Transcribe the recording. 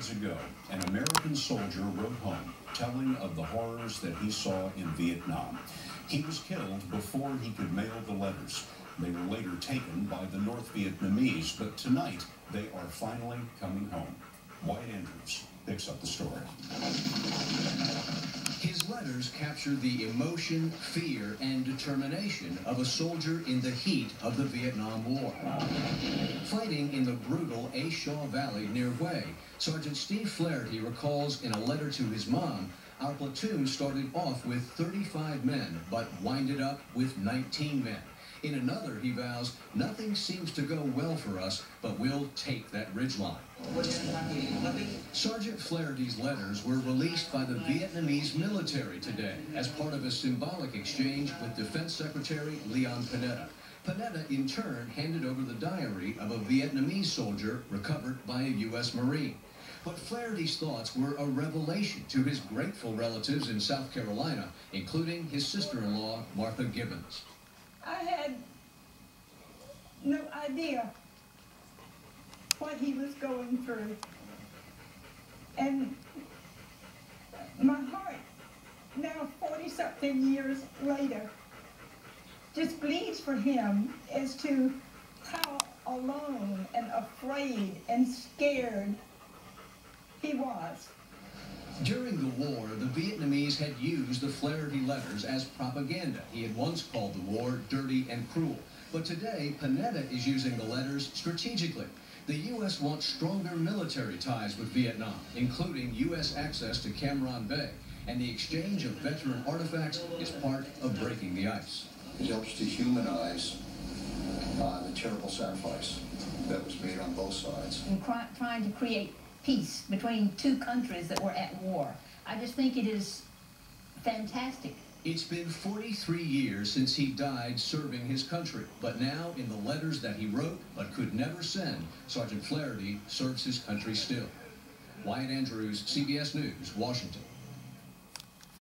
Decades ago, an American soldier wrote home, telling of the horrors that he saw in Vietnam. He was killed before he could mail the letters. They were later taken by the North Vietnamese, but tonight they are finally coming home. Wyatt Andrews picks up the story. His letters capture the emotion, fear, and determination of a soldier in the heat of the Vietnam War. Fighting in the brutal A. Shaw Valley near Hue, Sergeant Steve Flaherty recalls in a letter to his mom, "Our platoon started off with 35 men, but winded up with 19 men. In another, he vows, nothing seems to go well for us, but we'll take that ridgeline." Sergeant Flaherty's letters were released by the Vietnamese military today as part of a symbolic exchange with Defense Secretary Leon Panetta. Panetta, in turn, handed over the diary of a Vietnamese soldier recovered by a U.S. Marine. But Flaherty's thoughts were a revelation to his grateful relatives in South Carolina, including his sister-in-law, Martha Gibbons. I had no idea what he was going through. And my heart, now 40-something years later, just bleeds for him as to how alone and afraid and scared he was. During the war, the Vietnamese had used the Flaherty letters as propaganda. He had once called the war dirty and cruel. But today, Panetta is using the letters strategically. The U.S. wants stronger military ties with Vietnam, including U.S. access to Cam Ranh Bay. And the exchange of veteran artifacts is part of breaking the ice. It helps to humanize the terrible sacrifice that was made on both sides. In trying to create peace between two countries that were at war. I just think it is fantastic. It's been 43 years since he died serving his country, but now in the letters that he wrote but could never send, Sergeant Flaherty serves his country still. Wyatt Andrews, CBS News, Washington.